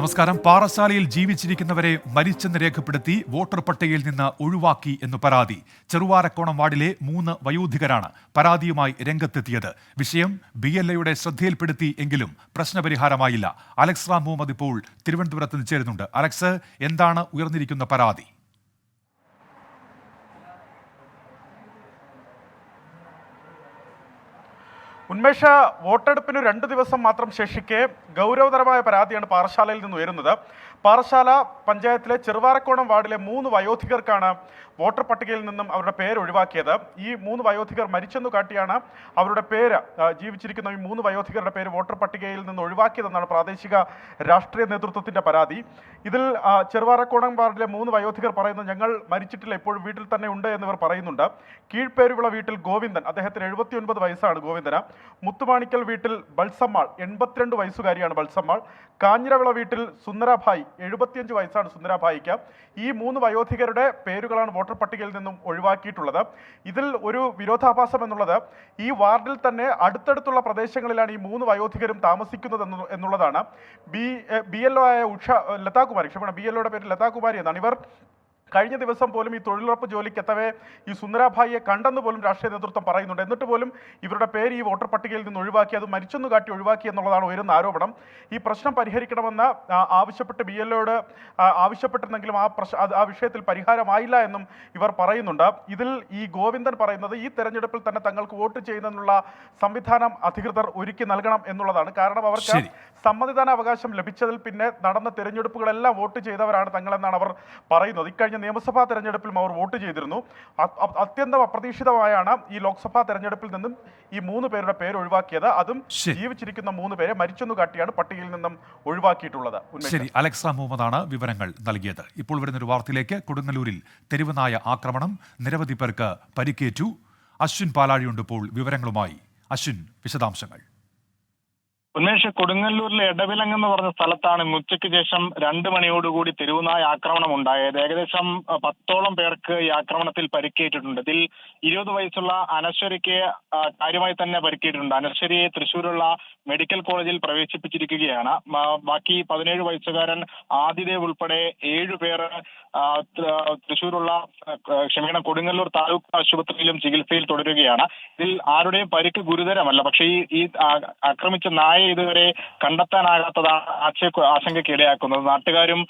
നമസ്കാരം. പാറശാലയിൽ ജീവിച്ചിരിക്കുന്നവരെ മരിച്ചെന്ന് രേഖപ്പെടുത്തി വോട്ടർ പട്ടികയിൽ നിന്ന് ഒഴിവാക്കി എന്ന് പരാതി. ചെറുവാരക്കോണം വാർഡിലെ 3 വയോധികരാണ് പരാതിയുമായി രംഗത്തെത്തിയത്. വിഷയം BLAയുടെ ശ്രദ്ധയിൽപ്പെടുത്തി എങ്കിലും പ്രശ്നപരിഹാരമായില്ല. അലക്സ് റാം മുഹമ്മദ് ഇപ്പോൾ തിരുവനന്തപുരത്ത് നിന്ന് ചേരുന്നുണ്ട്. അലക്സ്, എന്താണ് ഉയർന്നിരിക്കുന്ന പരാതി? ഉന്മേഷ, വോട്ടെടുപ്പിന് 2 ദിവസം മാത്രം ശേഷിക്കെ ഗൗരവതരമായ പരാതിയാണ് പാറശാലയിൽ നിന്ന് ഉയരുന്നത്. പാറശാല പഞ്ചായത്തിലെ ചെറുവാരക്കോണം വാർഡിലെ 3 വയോധികർക്കാണ് വോട്ടർ പട്ടികയിൽ നിന്നും അവരുടെ പേര് ഒഴിവാക്കിയത്. ഈ 3 വയോധികർ മരിച്ചെന്നു കാട്ടിയാണ് അവരുടെ പേര്, ജീവിച്ചിരിക്കുന്ന ഈ 3 വയോധികരുടെ പേര് വോട്ടർ പട്ടികയിൽ നിന്ന് ഒഴിവാക്കിയതെന്നാണ് പ്രാദേശിക രാഷ്ട്രീയ നേതൃത്വത്തിന്റെ പരാതി. ഇതിൽ ചെറുവാരക്കോണം വാർഡിലെ 3 വയോധികർ പറയുന്നത്, ഞങ്ങൾ മരിച്ചിട്ടില്ല, ഇപ്പോഴും വീട്ടിൽ തന്നെ ഉണ്ട് എന്നിവർ പറയുന്നുണ്ട്. കീഴ്പേരുവിള വീട്ടിൽ ഗോവിന്ദൻ, അദ്ദേഹത്തിന് 79 വയസ്സാണ് ഗോവിന്ദന്. മുത്തുമാണിക്കൽ വീട്ടിൽ ബൾസമ്മാൾ, 82 വയസ്സുകാരിയാണ് ബൾസമ്മാൾ. കാഞ്ഞിരവിള വീട്ടിൽ സുന്ദരാഭായി, 75 വയസ്സാണ് സുന്ദരാഭായിക്ക്. ഈ 3 വയോധികരുടെ പേരുകളാണ് വോട്ടർ പട്ടികയിൽ നിന്നും ഒഴിവാക്കിയിട്ടുള്ളത്. ഇതിൽ ഒരു വിരോധാഭാസം എന്നുള്ളത്, ഈ വാർഡിൽ തന്നെ അടുത്തടുത്തുള്ള പ്രദേശങ്ങളിലാണ് ഈ 3 വയോധികരും താമസിക്കുന്നത് എന്നുള്ളതാണ്. BLO ആയ BLOയുടെ പേര് ലതാകുമാരി എന്നാണ്. ഇവർ കഴിഞ്ഞ ദിവസം പോലും ഈ തൊഴിലുറപ്പ് ജോലിക്ക് എത്തവേ ഈ സുന്ദരാഭായിയെ കണ്ടെന്ന് പോലും രാഷ്ട്രീയ നേതൃത്വം പറയുന്നുണ്ട്. എന്നിട്ട് പോലും ഇവരുടെ പേര് ഈ വോട്ടർ പട്ടികയിൽ നിന്ന് ഒഴിവാക്കി, അത് മരിച്ചെന്ന് കാട്ടി ഒഴിവാക്കി എന്നുള്ളതാണ് ഉയരുന്ന ആരോപണം. ഈ പ്രശ്നം പരിഹരിക്കണമെന്ന് ആവശ്യപ്പെട്ട് BLOയോട് ആവശ്യപ്പെട്ടിരുന്നെങ്കിലും ആ വിഷയത്തിൽ പരിഹാരമായില്ല എന്നും ഇവർ പറയുന്നുണ്ട്. ഇതിൽ ഈ ഗോവിന്ദൻ പറയുന്നത്, ഈ തെരഞ്ഞെടുപ്പിൽ തന്നെ തങ്ങൾക്ക് വോട്ട് ചെയ്യുന്നതിനുള്ള സംവിധാനം അധികൃതർ ഒരുക്കി നൽകണം എന്നുള്ളതാണ്. കാരണം അവർക്ക് സമ്മതിദാനാവകാശം ലഭിച്ചതിൽ പിന്നെ നടന്ന തെരഞ്ഞെടുപ്പുകളെല്ലാം വോട്ട് ചെയ്തവരാണ് തങ്ങളെന്നാണ് അവർ പറയുന്നത്. ഇക്കഴിഞ്ഞ നിയമസഭാ തെരഞ്ഞെടുപ്പിലും അവർ വോട്ട് ചെയ്തിരുന്നു. അത്യന്തം അപ്രതീക്ഷിതമായാണ് ഈ ലോക്സഭാ തെരഞ്ഞെടുപ്പിൽ നിന്നും ഈ 3 പേരുടെ പേര് ഒഴിവാക്കിയത്. അതും ജീവിച്ചിരിക്കുന്ന 3 പേരെ മരിച്ചെന്നു കാട്ടിയാണ് പട്ടികയിൽ നിന്നും ഒഴിവാക്കിയിട്ടുള്ളത്. ശരി, അലക്സ് റാം മുഹമ്മദാണ് വിവരങ്ങൾ നൽകിയത്. ഇപ്പോൾ വരുന്നൊരു വാർത്തയിലേക്ക്. കൊടുങ്ങല്ലൂരിൽ തെരുവുനായ ആക്രമണം, നിരവധി പേർക്ക് പരിക്കേറ്റു. അശ്വിൻ പാലാഴിയുണ്ട് ഇപ്പോൾ വിവരങ്ങളുമായി. അശ്വിൻ, വിശദാംശങ്ങൾ. ഉന്മേഷ്, കൊടുങ്ങല്ലൂരിലെ എടവിലങ്ങ് എന്ന് പറഞ്ഞ സ്ഥലത്താണ് ഉച്ചയ്ക്ക് ശേഷം 2 മണിയോടുകൂടി തെരുവുനായ ആക്രമണം ഉണ്ടായത്. ഏകദേശം 10ഓളം പേർക്ക് ഈ ആക്രമണത്തിൽ പരിക്കേറ്റിട്ടുണ്ട്. ഇതിൽ 20 വയസ്സുള്ള അനശ്വരയ്ക്ക് കാര്യമായി തന്നെ പരിക്കേറ്റിട്ടുണ്ട്. അനശ്വരയെ തൃശ്ശൂരുള്ള മെഡിക്കൽ കോളേജിൽ പ്രവേശിപ്പിച്ചിരിക്കുകയാണ്. ബാക്കി 17 വയസ്സുകാരൻ ആദിദേവ് ഉൾപ്പെടെ 7 പേർ തൃശ്ശൂരുള്ള കൊടുങ്ങല്ലൂർ താലൂക്ക് ആശുപത്രിയിലും ചികിത്സയിൽ തുടരുകയാണ്. ഇതിൽ ആരുടെയും പരിക്ക് ഗുരുതരമല്ല. പക്ഷേ ഈ ആക്രമിച്ച നായ ഇതുവരെ കണ്ടെത്താനാകാത്തതാണ് ആശങ്കയ്ക്ക് ഇടയാക്കുന്നത്. നാട്ടുകാരും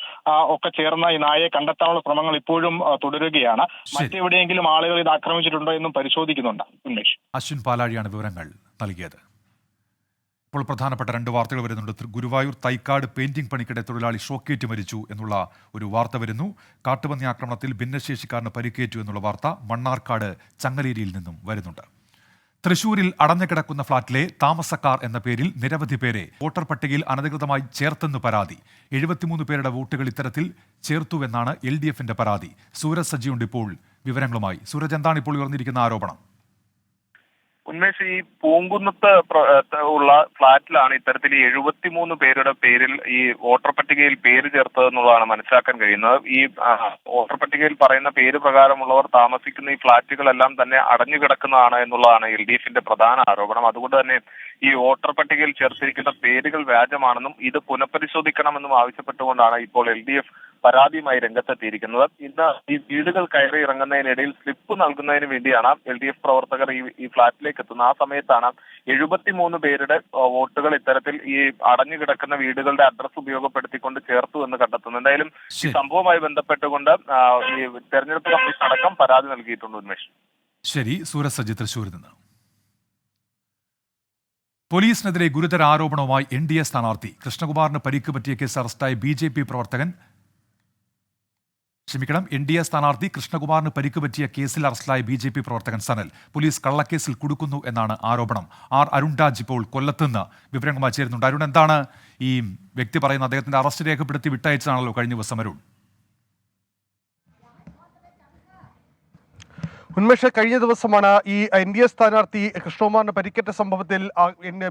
ഒക്കെ ചേർന്ന ഈ നായയെ കണ്ടെത്താനുള്ള ശ്രമങ്ങൾ ഇപ്പോഴും തുടരുകയാണ്. മറ്റെവിടെയെങ്കിലും ആളുകൾ ഇത് ആക്രമിച്ചിട്ടുണ്ടോ എന്നും പരിശോധിക്കുന്നുണ്ട്. ഉന്മേഷ്, അശ്വിൻ പാലാഴിയാണ് വിവരങ്ങൾ നൽകിയത്. ഇപ്പോൾ പ്രധാനപ്പെട്ട 2 വാർത്തകൾ വരുന്നുണ്ട്. ഗുരുവായൂർ തൈക്കാട് പെയിന്റിംഗ് പണിക്കിടെ തൊഴിലാളി ഷോക്കേറ്റ് മരിച്ചു എന്നുള്ള ഒരു വാർത്ത വരുന്നു. കാട്ടുപന്നി ആക്രമണത്തിൽ ഭിന്നശേഷിക്കാരന് പരിക്കേറ്റു എന്നുള്ള വാർത്ത മണ്ണാർക്കാട് ചങ്ങലേരിയിൽ നിന്നും വരുന്നുണ്ട്. തൃശൂരിൽ അടഞ്ഞുകിടക്കുന്ന ഫ്ളാറ്റിലെ താമസക്കാർ എന്ന പേരിൽ നിരവധി പേരെ വോട്ടർ പട്ടികയിൽ അനധികൃതമായി ചേർത്തെന്ന് പരാതി. 73 പേരുടെ വോട്ടുകൾ ഇത്തരത്തിൽ ചേർത്തുവെന്നാണ് LDFന്റെ പരാതി. സൂരജ് സജിയുണ്ട് ഇപ്പോൾ വിവരങ്ങളുമായി. സൂരജ്, എന്താണ് ഇപ്പോൾ ഉയർന്നിരിക്കുന്ന ആരോപണം? ഉന്മേഷ്, ഈ പൂങ്കുന്നത്ത് ഉള്ള ഫ്ളാറ്റിലാണ് ഇത്തരത്തിൽ 73 പേരുടെ പേരിൽ ഈ വോട്ടർ പട്ടികയിൽ പേര് ചേർത്തതെന്നുള്ളതാണ് മനസ്സിലാക്കാൻ കഴിയുന്നത്. ഈ വോട്ടർ പട്ടികയിൽ പറയുന്ന പേര് പ്രകാരമുള്ളവർ താമസിക്കുന്ന ഈ ഫ്ളാറ്റുകളെല്ലാം തന്നെ അടഞ്ഞുകിടക്കുന്നതാണ് എന്നുള്ളതാണ് LDFന്റെ പ്രധാന ആരോപണം. അതുകൊണ്ട് തന്നെ ഈ വോട്ടർ പട്ടികയിൽ ചേർത്തിരിക്കുന്ന പേരുകൾ വ്യാജമാണെന്നും ഇത് പുനഃപരിശോധിക്കണമെന്നും ആവശ്യപ്പെട്ടുകൊണ്ടാണ് ഇപ്പോൾ LDF പരാതിയുമായി രംഗത്തെത്തിയിരിക്കുന്നത്. ഇന്ന് ഈ വീടുകൾ കയറി ഇറങ്ങുന്നതിനിടയിൽ സ്ലിപ്പ് നൽകുന്നതിന് വേണ്ടിയാണ് LDF പ്രവർത്തകർ ഈ ഫ്ളാറ്റിലേക്ക് എത്തുന്നത്. ആ സമയത്താണ് 73 പേരുടെ വോട്ടുകൾ ഇത്തരത്തിൽ ഈ അടഞ്ഞുകിടക്കുന്ന വീടുകളുടെ അഡ്രസ് ഉപയോഗപ്പെടുത്തിക്കൊണ്ട് ചേർത്തു എന്ന് കണ്ടെത്തുന്നു. എന്തായാലും ഈ സംഭവവുമായി ബന്ധപ്പെട്ടുകൊണ്ട് ഈ തെരഞ്ഞെടുപ്പ് കമ്മീഷൻ അടക്കം പരാതി നൽകിയിട്ടുണ്ട്. ഉന്മേഷ്, ശരി. സൂരജ് സജി തൃശ്ശൂരിൽ നിന്ന്. പോലീസിനെതിരെ ഗുരുതര ആരോപണവുമായി NDA സ്ഥാനാർത്ഥി. കൃഷ്ണകുമാറിന് പരിക്ക് പറ്റിയ കേസ് അറസ്റ്റായ NDA സ്ഥാനാർത്ഥി കൃഷ്ണകുമാറിന് പരിക്ക് പറ്റിയ കേസിൽ അറസ്റ്റിലായ BJP പ്രവർത്തകൻ സനൽ പോലീസ് കള്ളക്കേസിൽ കുടുക്കുന്നു എന്നാണ് ആരോപണം. അരുൺ രാജ് ഇപ്പോൾ കൊല്ലത്തുനിന്ന് വിവരങ്ങളുമായി ചേരുന്നുണ്ട്. അരുൺ, എന്താണ് ഈ വ്യക്തി പറയുന്നത്? അദ്ദേഹത്തിന്റെ അറസ്റ്റ് രേഖപ്പെടുത്തി വിട്ടയച്ചതാണല്ലോ കഴിഞ്ഞ ദിവസം അരുൺ. ഉന്മേഷ കഴിഞ്ഞ ദിവസമാണ് ഈ NDA സ്ഥാനാർത്ഥി കൃഷ്ണകുമാറിന് പരിക്കേറ്റ സംഭവത്തിൽ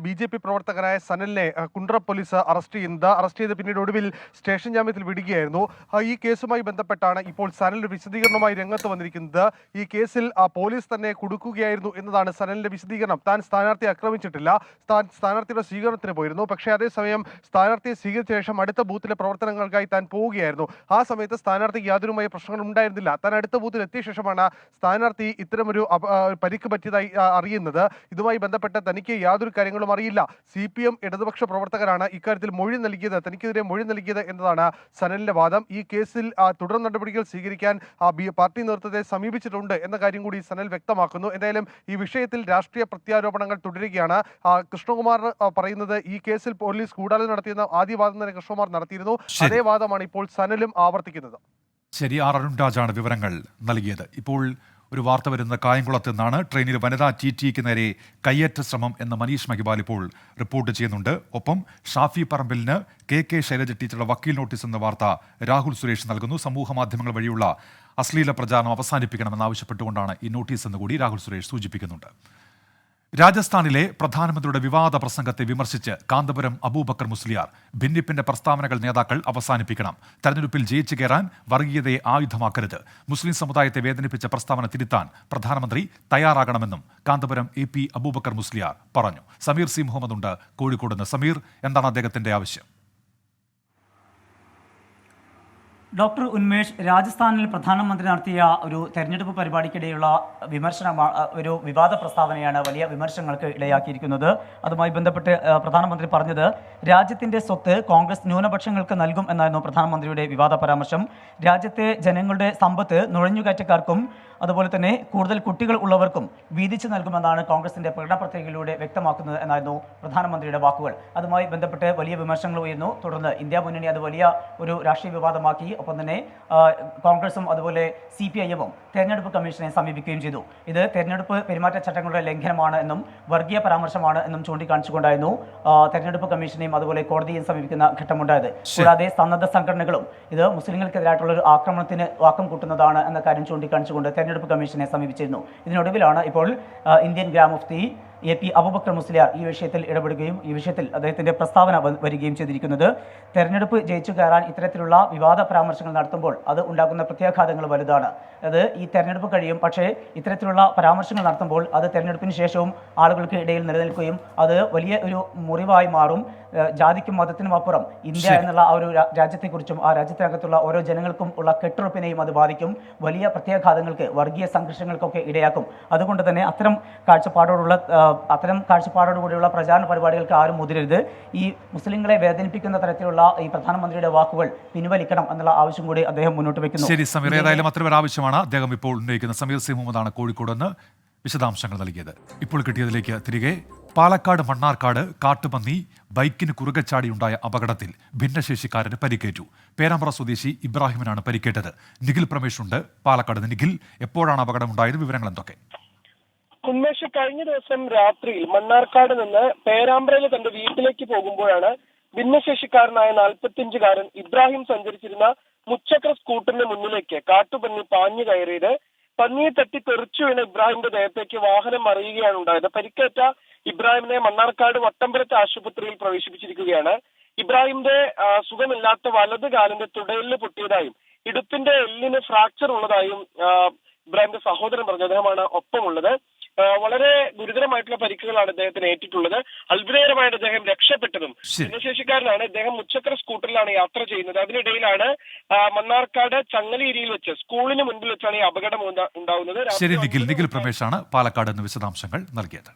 BJP പ്രവർത്തകനായ സനലിനെ കുണ്ട്ര പോലീസ് അറസ്റ്റ് ചെയ്ത് പിന്നീട് ഒടുവിൽ സ്റ്റേഷൻ ജാമ്യത്തിൽ വിടുകയായിരുന്നു. ഈ കേസുമായി ബന്ധപ്പെട്ടാണ് ഇപ്പോൾ സനൽ വിശദീകരണവുമായി രംഗത്ത് വന്നിരിക്കുന്നത്. ഈ കേസിൽ പോലീസ് തന്നെ കുടുക്കുകയായിരുന്നു എന്നതാണ് സനലിന്റെ വിശദീകരണം. താൻ സ്ഥാനാർത്ഥിയെ ആക്രമിച്ചിട്ടില്ല, താൻ സ്ഥാനാർത്ഥിയുടെ സ്വീകരണത്തിന് പോയിരുന്നു. പക്ഷേ അതേസമയം സ്ഥാനാർത്ഥിയെ സ്വീകരിച്ച ശേഷം അടുത്ത ബൂത്തിലെ പ്രവർത്തനങ്ങൾക്കായി താൻ പോവുകയായിരുന്നു. ആ സമയത്ത് സ്ഥാനാർത്ഥിക്ക് യാതൊരുമായ പ്രശ്നങ്ങളും ഉണ്ടായിരുന്നില്ല. താൻ അടുത്ത ബൂത്തിൽ എത്തിയ ശേഷമാണ് സ്ഥാനാർത്ഥി ഇത്തരമൊരു പരിക്ക് പറ്റിയതായി അറിയുന്നത്. ഇതുമായി ബന്ധപ്പെട്ട് തനിക്ക് യാതൊരു കാര്യങ്ങളും അറിയില്ല. CPM ഇടതുപക്ഷ പ്രവർത്തകരാണ് ഇക്കാര്യത്തിൽ തനിക്കെതിരെ മൊഴി നൽകിയത് എന്നതാണ് സനലിന്റെ വാദം. ഈ കേസിൽ തുടർ നടപടികൾ സ്വീകരിക്കാൻ പാർട്ടി നേതൃത്വത്തെ സമീപിച്ചിട്ടുണ്ട് എന്ന കാര്യം കൂടി സനൽ വ്യക്തമാക്കുന്നു. എന്തായാലും ഈ വിഷയത്തിൽ രാഷ്ട്രീയ പ്രത്യാരോപണങ്ങൾ തുടരുകയാണ്. കൃഷ്ണകുമാർ പറയുന്നത് ഈ കേസിൽ പോലീസ് ഗൂഢാലോചന നടത്തിയെന്ന ആദ്യ വാദം തന്നെ കൃഷ്ണകുമാർ നടത്തിയിരുന്നു. അതേ വാദമാണ് ഇപ്പോൾ സനലും ആവർത്തിക്കുന്നത്. ശരി, അരുൺ രാജാണ് വിവരങ്ങൾ നൽകിയത്. ഇപ്പോൾ ഒരു വാർത്ത വരുന്ന കായംകുളത്ത് നിന്നാണ്. ട്രെയിനിൽ വനിതാ TTക്ക് നേരെ കയ്യേറ്റ ശ്രമം എന്ന് മനീഷ് മഹിബാൽ ഇപ്പോൾ റിപ്പോർട്ട് ചെയ്യുന്നുണ്ട്. ഒപ്പം ഷാഫി പറമ്പിലിന് KK ശൈലജ ടീച്ചറുടെ വക്കീൽ നോട്ടീസ് എന്ന വാർത്ത രാഹുൽ സുരേഷ് നൽകുന്നു. സമൂഹ മാധ്യമങ്ങൾ വഴിയുള്ള അശ്ലീല പ്രചാരണം അവസാനിപ്പിക്കണമെന്നാവശ്യപ്പെട്ടുകൊണ്ടാണ് ഈ നോട്ടീസ് എന്ന് കൂടി രാഹുൽ സുരേഷ് സൂചിപ്പിക്കുന്നുണ്ട്. രാജസ്ഥാനിലെ പ്രധാനമന്ത്രിയുടെ വിവാദ പ്രസംഗത്തെ വിമർശിച്ച് കാന്തപുരം അബൂബക്കർ മുസ്ലിയാർ ഭിന്നിപ്പിന്റെ പ്രസ്താവനകൾ നേതാക്കൾ അവസാനിപ്പിക്കണം. തെരഞ്ഞെടുപ്പിൽ ജയിച്ചു കയറാൻ വർഗീയതയെ ആയുധമാക്കരുത്. മുസ്ലിം സമുദായത്തെ വേദനിപ്പിച്ച പ്രസ്താവന തിരുത്താൻ പ്രധാനമന്ത്രി തയ്യാറാകണമെന്നും കാന്തപുരം AP അബൂബക്കർ മുസ്ലിയാർ പറഞ്ഞു. സമീർ C മുഹമ്മദ് ഉണ്ട് കോഴിക്കോട് നിന്ന്. സമീർ, എന്താണ് അദ്ദേഹത്തിന്റെ ആവശ്യം? ഡോക്ടർ ഉന്മേഷ്, രാജസ്ഥാനിൽ പ്രധാനമന്ത്രി നടത്തിയ ഒരു തെരഞ്ഞെടുപ്പ് പരിപാടിക്കിടെയുള്ള ഒരു വിവാദ പ്രസ്താവനയാണ് വലിയ വിമർശനങ്ങൾക്ക് ഇടയാക്കിയിരിക്കുന്നത്. അതുമായി ബന്ധപ്പെട്ട് പ്രധാനമന്ത്രി പറഞ്ഞത് രാജ്യത്തിന്റെ സ്വത്ത് കോൺഗ്രസ് ന്യൂനപക്ഷങ്ങൾക്ക് നൽകും എന്നായിരുന്നു പ്രധാനമന്ത്രിയുടെ വിവാദ പരാമർശം. രാജ്യത്തെ ജനങ്ങളുടെ സമ്പത്ത് നുഴഞ്ഞുകയറ്റക്കാർക്കും അതുപോലെ തന്നെ കൂടുതൽ കുട്ടികൾ ഉള്ളവർക്കും വീതിച്ചു നൽകുമെന്നാണ് കോൺഗ്രസിന്റെ പ്രകടന പത്രികയിലൂടെ വ്യക്തമാക്കുന്നത് എന്നായിരുന്നു പ്രധാനമന്ത്രിയുടെ വാക്കുകൾ. അതുമായി ബന്ധപ്പെട്ട് വലിയ വിമർശനങ്ങൾ ഉയർന്നു. തുടർന്ന് ഇന്ത്യ മുന്നണി അത് വലിയ ഒരു രാഷ്ട്രീയ വിവാദമാക്കി. ഒപ്പം തന്നെ കോൺഗ്രസും അതുപോലെ CPIM-ഉം തെരഞ്ഞെടുപ്പ് കമ്മീഷനെ സമീപിക്കുകയും ചെയ്തു. ഇത് തെരഞ്ഞെടുപ്പ് പെരുമാറ്റച്ചട്ടങ്ങളുടെ ലംഘനമാണ് എന്നും വർഗീയ പരാമർശമാണ് എന്നും ചൂണ്ടിക്കാണിച്ചുകൊണ്ടായിരുന്നു തെരഞ്ഞെടുപ്പ് കമ്മീഷനെയും അതുപോലെ കോടതിയെയും സമീപിക്കുന്ന ഘട്ടമുണ്ടായത്. കൂടാതെ സന്നദ്ധ സംഘടനകളും ഇത് മുസ്ലിങ്ങൾക്കെതിരായിട്ടുള്ള ഒരു ആക്രമണത്തിന് വാക്കം കൂട്ടുന്നതാണ് എന്ന കാര്യം ചൂണ്ടിക്കാണിച്ചുകൊണ്ട് തെരഞ്ഞെടുപ്പ് കമ്മീഷനെ സമീപിച്ചിരുന്നു. ഇതിനൊടുവിലാണ് ഇപ്പോൾ ഇന്ത്യൻ ഗ്രാം മുഫ്തി AP അബൂബക്കർ മുസ്ലിയാർ ഈ വിഷയത്തിൽ ഇടപെടുകയും ഈ വിഷയത്തിൽ അദ്ദേഹത്തിന്റെ പ്രസ്താവന വരികയും ചെയ്തിരിക്കുന്നത്. തെരഞ്ഞെടുപ്പ് ജയിച്ചു കയറാൻ ഇത്തരത്തിലുള്ള വിവാദ പരാമർശങ്ങൾ നടത്തുമ്പോൾ അത് ഉണ്ടാക്കുന്ന പ്രത്യാഘാതങ്ങൾ വലുതാണ്. അത് ഈ തെരഞ്ഞെടുപ്പ് കഴിയും, പക്ഷേ ഇത്തരത്തിലുള്ള പരാമർശങ്ങൾ നടത്തുമ്പോൾ അത് തെരഞ്ഞെടുപ്പിന് ശേഷവും ആളുകൾക്ക് ഇടയിൽ നിലനിൽക്കുകയും അത് വലിയ ഒരു മുറിവായി മാറും. ജാതിക്കും മതത്തിനും അപ്പുറം ഇന്ത്യ എന്നുള്ള ആ ഒരു രാജ്യത്തെക്കുറിച്ചും ആ രാജ്യത്തിനകത്തുള്ള ഓരോ ജനങ്ങൾക്കും ഉള്ള കെട്ടുറപ്പിനെയും അത് ബാധിക്കും. വലിയ പ്രത്യാഘാതങ്ങൾക്ക്, വർഗീയ സംഘർഷങ്ങൾക്കൊക്കെ ഇടയാക്കും. അതുകൊണ്ട് തന്നെ അത്തരം കാഴ്ചപ്പാടോടുകൂടിയുള്ള പ്രചാരണ പരിപാടികൾക്ക് ആരും മുതിരരുത്. ഈ മുസ്ലിങ്ങളെ വേദനിപ്പിക്കുന്ന തരത്തിലുള്ള ഈ പ്രധാനമന്ത്രിയുടെ വാക്കുകൾ പിൻവലിക്കണം എന്നുള്ള ആവശ്യം കൂടി അദ്ദേഹം മുന്നോട്ട് വെക്കുന്നു. ശരി സമീർ, ഏതായാലും അത്തരം ഒരു ആവശ്യമാണ് അദ്ദേഹം ഇപ്പോൾ ഉന്നയിക്കുന്നത്. സമീർ C മുഹമ്മദാണ് കോഴിക്കോട് നിന്ന് വിശദാംശങ്ങൾ നൽകിയത്. ഇപ്പോൾ കിട്ടിയതിലേക്ക് തിരികെ. പാലക്കാട് മണ്ണാർക്കാട് കാട്ടുപന്നി ബൈക്കിന് കുറുകെ ചാടിയുണ്ടായ അപകടത്തിൽ ഭിന്നശേഷിക്കാരന് പരിക്കേറ്റു. പേരാമ്പ്ര സ്വദേശി ഇബ്രാഹിമിനാണ് പരിക്കേറ്റത്. നിഖിൽ പ്രമേഷ് ഉണ്ട് പാലക്കാട്. നിഖിൽ, എപ്പോഴാണ് അപകടമുണ്ടായത്? വിവരങ്ങൾ എന്തൊക്കെ? ഉന്മേഷ്, കഴിഞ്ഞ ദിവസം രാത്രിയിൽ മണ്ണാർക്കാട് നിന്ന് പേരാമ്പ്രയിൽ തന്റെ വീട്ടിലേക്ക് പോകുമ്പോഴാണ് ഭിന്നശേഷിക്കാരനായ 45-കാരൻ ഇബ്രാഹിം സഞ്ചരിച്ചിരുന്ന മുച്ചക്ര സ്കൂട്ടറിന് മുന്നിലേക്ക് കാട്ടുപന്നി പാഞ്ഞു കയറിയത്. പന്നിയെ തട്ടി തെറിച്ചു വീണ ഇബ്രാഹിമിന്റെ ദേഹത്തേക്ക് വാഹനം മറിയുകയാണ് ഉണ്ടായത്. പരിക്കേറ്റ ഇബ്രാഹിമിനെ മണ്ണാർക്കാട് വട്ടമ്പലത്തെ ആശുപത്രിയിൽ പ്രവേശിപ്പിച്ചിരിക്കുകയാണ്. ഇബ്രാഹിമിന്റെ സുഖമില്ലാത്ത വലത് കാലിന്റെ തുടയെല്ല് പൊട്ടിയതായും ഇടുപ്പിന്റെ എല്ലിന് ഫ്രാക്ചർ ഉള്ളതായും ഇബ്രാഹിമിന്റെ സഹോദരൻ പറഞ്ഞു. അദ്ദേഹമാണ് ഒപ്പമുള്ളത്. വളരെ ഗുരുതരമായിട്ടുള്ള പരിക്കുകളാണ് അദ്ദേഹത്തിന് ഏറ്റിട്ടുള്ളത്. അത്ഭുതകരമായിട്ട് അദ്ദേഹം രക്ഷപ്പെട്ടതും. ഭിന്നശേഷിക്കാരനാണ്. ഇദ്ദേഹം മുച്ചക്ര സ്കൂട്ടറിലാണ് യാത്ര ചെയ്യുന്നത്. അതിനിടയിലാണ് മണ്ണാർക്കാട് ചങ്ങലേരിയിൽ വെച്ച് സ്കൂളിന് മുൻപിൽ വെച്ചാണ് ഈ അപകടം ഉണ്ടാവുന്നത്. ശരി നിഖിൽ പ്രമേശാണ് പാലക്കാട് നിന്ന് വിശദാംശങ്ങൾ നൽകിയത്.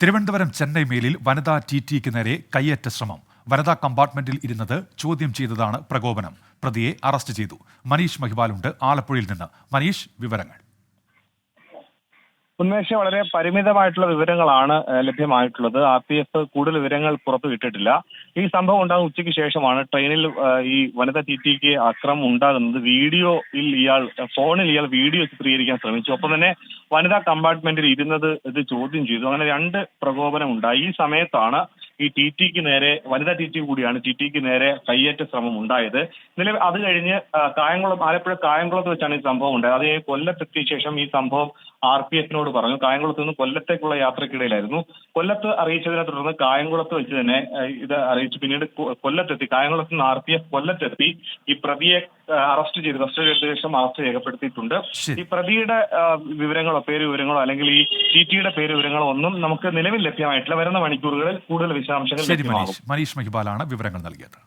തിരുവനന്തപുരം ചെന്നൈ മേലിൽ വനിതാ TTക്ക് നേരെ കയ്യേറ്റ ശ്രമം. വനിതാ കമ്പാർട്ട്മെന്റിൽ ഇരുന്നത് ചോദ്യം ചെയ്തതാണ് പ്രകോപനം. പ്രതിയെ അറസ്റ്റ് ചെയ്തു. മനീഷ് മഹിബാലുണ്ട് ആലപ്പുഴയിൽ നിന്ന്. മനീഷ്, വിവരങ്ങൾ. ഉന്മേഷ, വളരെ പരിമിതമായിട്ടുള്ള വിവരങ്ങളാണ് ലഭ്യമായിട്ടുള്ളത്. RPF കൂടുതൽ വിവരങ്ങൾ പുറത്തുവിട്ടിട്ടില്ല. ഈ സംഭവം ഉണ്ടാകുന്ന ഉച്ചയ്ക്ക് ശേഷമാണ് ട്രെയിനിൽ ഈ വനിതാ TTക്ക് അക്രമം ഉണ്ടാകുന്നത്. ഫോണിൽ ഇയാൾ വീഡിയോ ചിത്രീകരിക്കാൻ ശ്രമിച്ചു. ഒപ്പം തന്നെ വനിതാ കമ്പാർട്ട്മെന്റിൽ ഇരുന്നത് ഇത് ചോദ്യം ചെയ്തു. അങ്ങനെ 2 പ്രകോപനം ഉണ്ടായി. ഈ സമയത്താണ് ഈ TTക്ക് നേരെ, വനിതാ TT കൂടിയാണ്, TTക്ക് നേരെ കയ്യേറ്റ ശ്രമം ഉണ്ടായത്. നിലവിൽ അത് കഴിഞ്ഞ് ആലപ്പുഴ കായംകുളത്ത് വെച്ചാണ് ഈ സംഭവം ഉണ്ടായത്. അത് കൊല്ലത്തെത്തിയ ശേഷം ഈ സംഭവം RPFനോട് പറഞ്ഞു. കായംകുളത്ത് നിന്ന് കൊല്ലത്തേക്കുള്ള യാത്രക്കിടയിലായിരുന്നു. കൊല്ലത്ത് അറിയിച്ചതിനെ തുടർന്ന് കായംകുളത്ത് വെച്ച് തന്നെ ഇത് അറിയിച്ചു. പിന്നീട് കൊല്ലത്തെത്തി, കായംകുളത്ത് നിന്ന് RPF കൊല്ലത്തെത്തി ഈ പ്രതിയെ അറസ്റ്റ് ചെയ്ത ശേഷം അറസ്റ്റ് രേഖപ്പെടുത്തിയിട്ടുണ്ട്. ഈ പ്രതിയുടെ പേര് വിവരങ്ങളോ അല്ലെങ്കിൽ ഈ TTയുടെ പേര് വിവരങ്ങളോ ഒന്നും നമുക്ക് നിലവിൽ ലഭ്യമായിട്ടില്ല. വരുന്ന മണിക്കൂറുകളിൽ കൂടുതൽ വിശദാംശങ്ങൾ ലഭ്യമാകും. മനീഷ് മഹിബാലാണ് വിവരങ്ങൾ നൽകിയത്.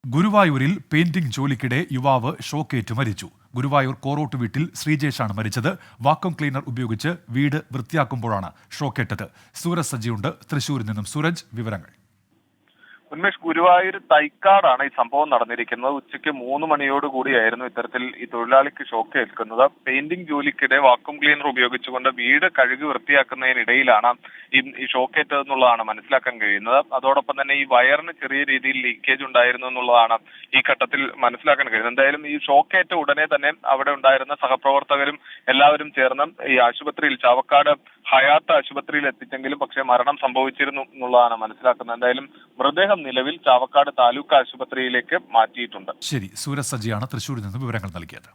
ഗുരുവായൂരിൽ പെയിന്റിംഗ് ജോലിക്കിടെ യുവാവ് ഷോക്കേറ്റ് മരിച്ചു. ഗുരുവായൂർ കോറോട്ട് വീട്ടിൽ ശ്രീജേഷാണ് മരിച്ചത്. വാക്വം ക്ലീനർ ഉപയോഗിച്ച് വീട് വൃത്തിയാക്കുമ്പോഴാണ് ഷോക്കേറ്റത്. സൂരജ് സജിയുണ്ട് തൃശൂരിൽ നിന്നും. സൂരജ്, വിവരങ്ങൾ. ഉന്മേഷ്, ഗുരുവായൂർ തൈക്കാടാണ് ഈ സംഭവം നടന്നിരിക്കുന്നത്. ഉച്ചയ്ക്ക് 3 മണിയോടുകൂടിയായിരുന്നു ഇത്തരത്തിൽ ഈ തൊഴിലാളിക്ക് ഷോക്ക് ഏൽക്കുന്നത്. പെയിന്റിംഗ് ജോലിക്കിടെ വാക്വം ക്ലീനർ ഉപയോഗിച്ചുകൊണ്ട് വീട് കഴുകി വൃത്തിയാക്കുന്നതിനിടയിലാണ് ഈ ഷോക്കേറ്റതെന്നുള്ളതാണ് മനസ്സിലാക്കാൻ കഴിയുന്നത്. അതോടൊപ്പം തന്നെ ഈ വയറിന് ചെറിയ രീതിയിൽ ലീക്കേജ് ഉണ്ടായിരുന്നു എന്നുള്ളതാണ് ഈ ഘട്ടത്തിൽ മനസ്സിലാക്കാൻ കഴിയുന്നത്. എന്തായാലും ഈ ഷോക്കേറ്റ ഉടനെ തന്നെ അവിടെ ഉണ്ടായിരുന്ന സഹപ്രവർത്തകരും എല്ലാവരും ചേർന്ന് ഈ ആശുപത്രിയിൽ, ചാവക്കാട് ഹയാത്ത് ആശുപത്രിയിൽ എത്തിച്ചെങ്കിലും പക്ഷേ മരണം സംഭവിച്ചിരുന്നു എന്നുള്ളതാണ് മനസ്സിലാക്കുന്നത്. എന്തായാലും മൃതദേഹം നിലവിൽ ചാവക്കാട് താലൂക്ക് ആശുപത്രിയിലേക്ക് മാറ്റിയിട്ടുണ്ട്. ശരി, സൂരജ് സജിയാണ് തൃശൂരിൽ നിന്ന് വിവരങ്ങൾ നൽകിയത്.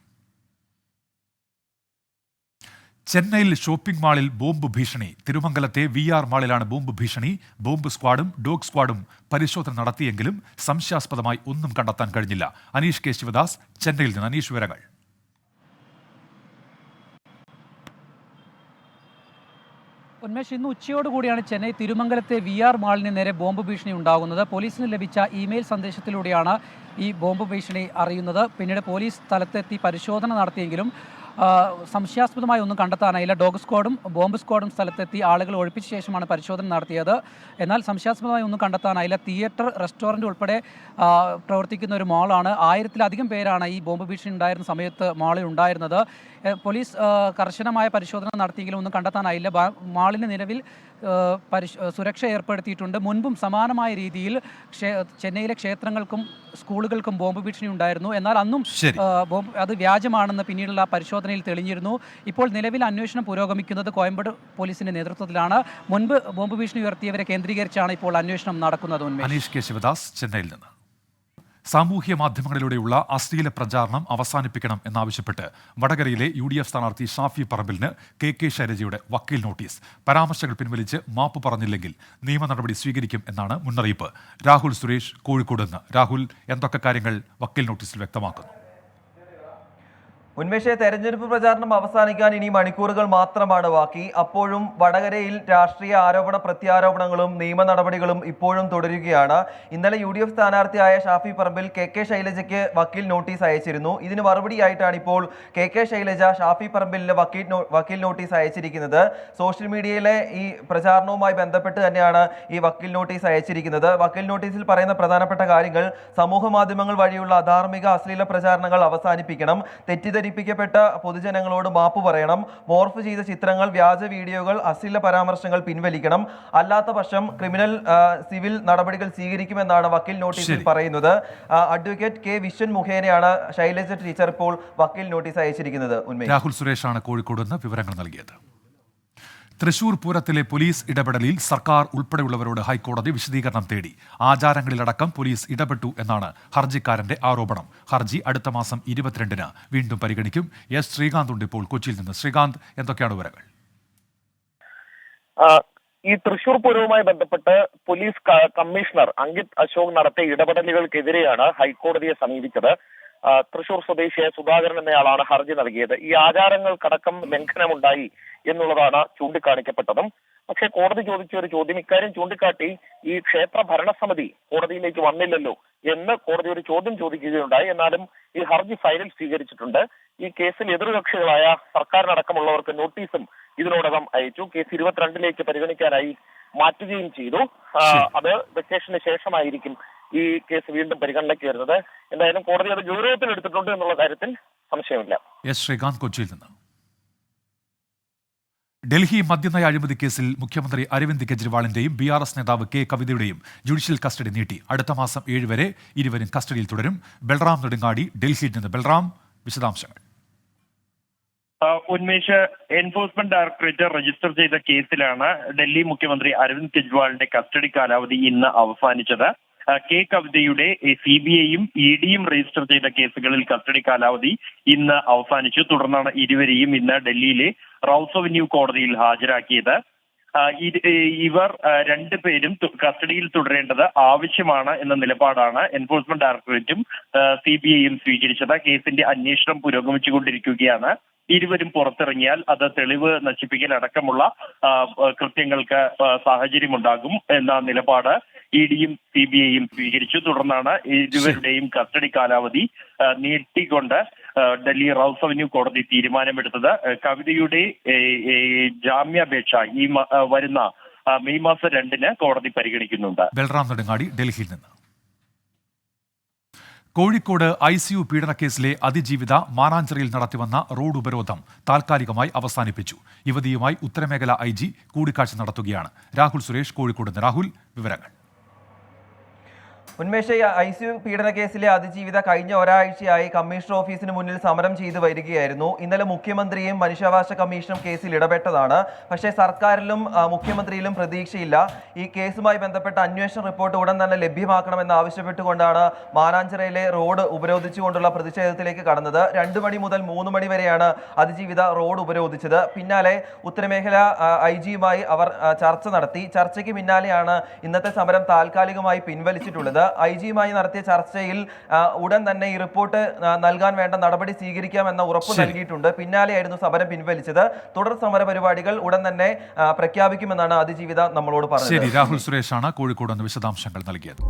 ചെന്നൈയിൽ ഷോപ്പിംഗ് മാളിൽ ബോംബ് ഭീഷണി. തിരുമംഗലത്തെ VR മാളിലാണ് ബോംബ് ഭീഷണി. ബോംബ് സ്ക്വാഡും ഡോഗ് സ്ക്വാഡും പരിശോധന നടത്തിയെങ്കിലും സംശയാസ്പദമായി ഒന്നും കണ്ടെത്താൻ കഴിഞ്ഞില്ല. അനീഷ് കെ ശിവദാസ് ചെന്നൈയിൽ നിന്ന്. അനീഷ്, വിവരങ്ങൾ. ഉന്മേഷ്, ഇന്ന് ഉച്ചയോടുകൂടിയാണ് ചെന്നൈ തിരുമംഗലത്തെ VR മാളിന് നേരെ ബോംബ് ഭീഷണി ഉണ്ടാകുന്നത്. പോലീസിന് ലഭിച്ച ഇമെയിൽ സന്ദേശത്തിലൂടെയാണ് ഈ ബോംബ് ഭീഷണി അറിയുന്നത്. പിന്നീട് പോലീസ് സ്ഥലത്തെത്തി പരിശോധന നടത്തിയെങ്കിലും സംശയാസ്പദമായി ഒന്നും കണ്ടെത്താനായില്ല. ഡോഗ് സ്ക്വാഡും ബോംബ് സ്ക്വാഡും സ്ഥലത്തെത്തി ആളുകൾ ഒഴിപ്പിച്ച ശേഷമാണ് പരിശോധന നടത്തിയത്. എന്നാൽ സംശയാസ്പദമായി ഒന്നും കണ്ടെത്താനായില്ല. തിയേറ്റർ, റെസ്റ്റോറൻറ്റ് ഉൾപ്പെടെ പ്രവർത്തിക്കുന്ന ഒരു മാളാണ്. 1000-ലധികം പേരാണ് ഈ ബോംബ് ഭീഷണി ഉണ്ടായിരുന്ന സമയത്ത് മാളിൽ ഉണ്ടായിരുന്നത്. പോലീസ് കർശനമായ പരിശോധന നടത്തിയെങ്കിലും ഒന്നും കണ്ടെത്താനായില്ല. മാളിന് നിലവിൽ സുരക്ഷ ഏർപ്പെടുത്തിയിട്ടുണ്ട്. മുൻപും സമാനമായ രീതിയിൽ ചെന്നൈയിലെ ക്ഷേത്രങ്ങൾക്കും സ്കൂളുകൾക്കും ബോംബ് ഭീഷണി ഉണ്ടായിരുന്നു. എന്നാൽ അന്നും അത് വ്യാജമാണെന്ന് പിന്നീടുള്ള പരിശോധനയിൽ തെളിഞ്ഞിരുന്നു. ഇപ്പോൾ നിലവിൽ അന്വേഷണം പുരോഗമിക്കുന്നത് കോയമ്പേട് പോലീസിന്റെ നേതൃത്വത്തിലാണ്. മുൻപ് ബോംബ് ഭീഷണി ഉയർത്തിയവരെ കേന്ദ്രീകരിച്ചാണ് ഇപ്പോൾ അന്വേഷണം നടക്കുന്നത്. അനീഷ് കെ ശിവദാസ് ചെന്നൈയിൽ നിന്ന്. സാമൂഹ്യ മാധ്യമങ്ങളിലൂടെയുള്ള അശ്ലീല പ്രചാരണം അവസാനിപ്പിക്കണം എന്നാവശ്യപ്പെട്ട് വടകരയിലെ UDF സ്ഥാനാർത്ഥി ഷാഫി പറമ്പിലിന് KK ശൈലജയുടെ വക്കീൽ നോട്ടീസ്. പരാമർശങ്ങൾ പിൻവലിച്ച് മാപ്പ് പറഞ്ഞില്ലെങ്കിൽ നിയമ നടപടി സ്വീകരിക്കും എന്നാണ് മുന്നറിയിപ്പ്. രാഹുൽ സുരേഷ് കോഴിക്കോട് നിന്ന്. രാഹുൽ, എന്തൊക്കെ കാര്യങ്ങൾ വക്കീൽ നോട്ടീസിൽ വ്യക്തമാക്കുന്നു? ഉന്മേഷ, തെരഞ്ഞെടുപ്പ് പ്രചാരണം അവസാനിക്കാൻ ഇനി മണിക്കൂറുകൾ മാത്രമാണ് ബാക്കി. അപ്പോഴും വടകരയിൽ രാഷ്ട്രീയ ആരോപണ പ്രത്യാരോപണങ്ങളും നിയമ നടപടികളും ഇപ്പോഴും തുടരുകയാണ്. ഇന്നലെ UDF സ്ഥാനാർത്ഥിയായ ഷാഫി പറമ്പിൽ KK ശൈലജയ്ക്ക് വക്കീൽ നോട്ടീസ് അയച്ചിരുന്നു. ഇതിന് മറുപടിയായിട്ടാണ് ഇപ്പോൾ KK ശൈലജ ഷാഫി പറമ്പിലിന് വക്കീൽ നോട്ടീസ് അയച്ചിരിക്കുന്നത്. സോഷ്യൽ മീഡിയയിലെ ഈ പ്രചാരണവുമായി ബന്ധപ്പെട്ട് തന്നെയാണ് ഈ വക്കീൽ നോട്ടീസ് അയച്ചിരിക്കുന്നത്. വക്കീൽ നോട്ടീസിൽ പറയുന്ന പ്രധാനപ്പെട്ട കാര്യങ്ങൾ: സമൂഹ മാധ്യമങ്ങൾ വഴിയുള്ള അധാർമിക അശ്ലീല പ്രചാരണങ്ങൾ അവസാനിപ്പിക്കണം, തെറ്റിദ്ധരിപ്പിക്കപ്പെട്ട പൊതുജനങ്ങളോട് മാപ്പ് പറയണം, മോർഫ് ചെയ്ത ചിത്രങ്ങൾ, വ്യാജ വീഡിയോകൾ, അശ്ലീല പരാമർശങ്ങൾ പിൻവലിക്കണം, അല്ലാത്ത പക്ഷം ക്രിമിനൽ സിവിൽ നടപടികൾ സ്വീകരിക്കുമെന്നാണ് വക്കീൽ നോട്ടീസിൽ പറയുന്നത്. അഡ്വക്കേറ്റ് K വിശ്വൻ മുഖേനയാണ് ശൈലജ ടീച്ചർ ഇപ്പോൾ വക്കീൽ നോട്ടീസ് അയച്ചിരിക്കുന്നത്. രാഹുൽ സുരേഷാണ് കോഴിക്കോട് നിന്ന് വിവരങ്ങൾ നൽകിയത്. തൃശൂർ പൂരത്തിലെ പോലീസ് ഇടപെടലിൽ സർക്കാർ ഉൾപ്പെടെയുള്ളവരോട് ഹൈക്കോടതി വിശദീകരണം തേടി. ആചാരങ്ങളിലടക്കം പോലീസ് ഇടപെട്ടു എന്നാണ് ഹർജിക്കാരന്റെ ആരോപണം. ഹർജി അടുത്ത മാസം 22-ന് വീണ്ടും പരിഗണിക്കും. S ശ്രീകാന്ത് ഉണ്ട് ഇപ്പോൾ കൊച്ചിയിൽ നിന്ന്. ശ്രീകാന്ത്, എന്തൊക്കെയാണ് വിവരങ്ങൾ? ഈ തൃശൂർ പൂരവുമായി ബന്ധപ്പെട്ട് പോലീസ് കമ്മീഷണർ അങ്കിത് അശോക് നടത്തിയ ഇടപെടലുകൾക്കെതിരെയാണ് ഹൈക്കോടതിയെ സമീപിച്ചത്. തൃശൂർ സ്വദേശിയായ സുധാകരൻ എന്നയാളാണ് ഹർജി നൽകിയത്. ഈ ആചാരങ്ങൾക്കടക്കം ലംഘനമുണ്ടായി എന്നുള്ളതാണ് ചൂണ്ടിക്കാണിക്കപ്പെട്ടതും. പക്ഷേ കോടതി ചോദിച്ച ഒരു ചോദ്യം, ഇക്കാര്യം ചൂണ്ടിക്കാട്ടി ഈ ക്ഷേത്ര ഭരണസമിതി കോടതിയിലേക്ക് വന്നില്ലല്ലോ എന്ന് കോടതി ഒരു ചോദ്യം ചോദിക്കുകയുണ്ടായി. എന്നാലും ഈ ഹർജി ഫയലിൽ സ്വീകരിച്ചിട്ടുണ്ട്. ഈ കേസിൽ എതിർകക്ഷികളായ സർക്കാരിനടക്കമുള്ളവർക്ക് നോട്ടീസും ഇതിനോടകം അയച്ചു. കേസ് 22-ലേക്ക് പരിഗണിക്കാനായി മാറ്റുകയും ചെയ്തു. അത് വെക്കേഷന് ശേഷമായിരിക്കും ഈ കേസ് വീണ്ടും പരിഗണനയ്ക്ക് വരുന്നത്. എന്തായാലും കോടതി അത് ഗൗരവത്തിൽ എടുത്തിട്ടുണ്ട് എന്നുള്ള കാര്യത്തിൽ സംശയമില്ല. S ശ്രീകാന്ത് കൊച്ചിയിൽ നിന്ന്. ഡൽഹി മദ്യനയ അഴിമതി കേസിൽ മുഖ്യമന്ത്രി അരവിന്ദ് കെജ്രിവാളിന്റെയും BRS നേതാവ് K കവിതയുടെയും ജുഡീഷ്യൽ കസ്റ്റഡി നീട്ടി. അടുത്ത മാസം 7 വരെ ഇരുവരും കസ്റ്റഡിയിൽ തുടരും. ബൽറാം നെടുങ്ങാടി ഡൽഹിയിൽ നിന്ന്. ബൽറാം, വിശദാംശങ്ങൾ. ഉന്മേഷ്, എൻഫോഴ്സ്മെന്റ് ഡയറക്ടറേറ്റ് രജിസ്റ്റർ ചെയ്ത കേസിലാണ് ഡൽഹി മുഖ്യമന്ത്രി അരവിന്ദ് കെജ്രിവാളിന്റെ കസ്റ്റഡി കാലാവധി ഇന്ന് അവസാനിച്ചത്. കെ കവിതയുടെ CBIയും EDയും രജിസ്റ്റർ ചെയ്ത കേസുകളിൽ കസ്റ്റഡി കാലാവധി ഇന്ന് അവസാനിച്ചു. തുടർന്നാണ് ഇരുവരെയും ഇന്ന് ഡൽഹിയിലെ റൌസ് അവന്യൂ കോടതിയിൽ ഹാജരാക്കിയത്. ഇവർ രണ്ടുപേരും കസ്റ്റഡിയിൽ തുടരേണ്ടത് ആവശ്യമാണ് എന്ന നിലപാടാണ് എൻഫോഴ്സ്മെന്റ് ഡയറക്ടറേറ്റും CBIയും സ്വീകരിച്ചത്. കേസിന്റെ അന്വേഷണം പുരോഗമിച്ചുകൊണ്ടിരിക്കുകയാണ്. ഇരുവരും പുറത്തിറങ്ങിയാൽ അത് തെളിവ് നശിപ്പിക്കൽ അടക്കമുള്ള കൃത്യങ്ങൾക്ക് സാഹചര്യമുണ്ടാകും എന്ന നിലപാട് EDയും CBIയും സ്വീകരിച്ചു. തുടർന്നാണ് ഇരുവരുടെയും കസ്റ്റഡി കാലാവധി നീട്ടിക്കൊണ്ട് ഡൽഹി റൌസ് അവന്യൂ കോടതി തീരുമാനമെടുത്തത്. കവിതയുടെ ജാമ്യാപേക്ഷ ഈ വരുന്ന മെയ് മാസം 2-ന് കോടതി പരിഗണിക്കുന്നുണ്ട്. ബൽറാം നെടുങ്ങാടി, ഡൽഹിയിൽ നിന്ന്. കോഴിക്കോട് ICU പീഡനക്കേസിലെ അതിജീവിത മാനാഞ്ചിറയിൽ നടത്തിവന്ന റോഡ് ഉപരോധം താൽക്കാലികമായി അവസാനിപ്പിച്ചു. യുവതിയുമായി ഉത്തരമേഖല IG കൂടിക്കാഴ്ച നടത്തുകയാണ്. രാഹുൽ സുരേഷ്, കോഴിക്കോട് നിന്ന്. രാഹുൽ, വിവരങ്ങൾ. ഉന്മേഷ്, ICU പീഡന കേസിലെ അതിജീവിത കഴിഞ്ഞ ഒരാഴ്ചയായി കമ്മീഷണർ ഓഫീസിന് മുന്നിൽ സമരം ചെയ്തു വരികയായിരുന്നു. ഇന്നലെ മുഖ്യമന്ത്രിയും മനുഷ്യാവകാശ കമ്മീഷനും കേസിൽ ഇടപെട്ടതാണ്. പക്ഷേ സർക്കാരിലും മുഖ്യമന്ത്രിയിലും പ്രതീക്ഷയില്ല. ഈ കേസുമായി ബന്ധപ്പെട്ട അന്വേഷണ റിപ്പോർട്ട് ഉടൻ തന്നെ ലഭ്യമാക്കണമെന്ന് ആവശ്യപ്പെട്ടുകൊണ്ടാണ് മാനാഞ്ചിറയിലെ റോഡ് ഉപരോധിച്ചുകൊണ്ടുള്ള പ്രതിഷേധത്തിലേക്ക് കടന്നത്. 2 മണി മുതൽ 3 മണി വരെയാണ് അതിജീവിത റോഡ് ഉപരോധിച്ചത്. പിന്നാലെ ഉത്തരമേഖല IG-യുമായി അവർ ചർച്ച നടത്തി. ചർച്ചയ്ക്ക് പിന്നാലെയാണ് ഇന്നത്തെ സമരം താൽക്കാലികമായി പിൻവലിച്ചിട്ടുള്ളത്. IG-യുമായി നടത്തിയ ചർച്ചയിൽ ഉടൻ തന്നെ ഈ റിപ്പോർട്ട് നൽകാൻ വേണ്ട നടപടി സ്വീകരിക്കാമെന്ന ഉറപ്പ് നൽകിയിട്ടുണ്ട്. പിന്നാലെയായിരുന്നു സമരം പിൻവലിച്ചത്. തുടർ സമര പരിപാടികൾ ഉടൻ തന്നെ പ്രഖ്യാപിക്കുമെന്നാണ് അതിജീവിത നമ്മളോട് പറഞ്ഞത്. ശരി, രാഹുൽ സുരേഷാണ് കോഴിക്കോട് നിന്ന് വിശദാംശങ്ങൾ നൽകിയത്.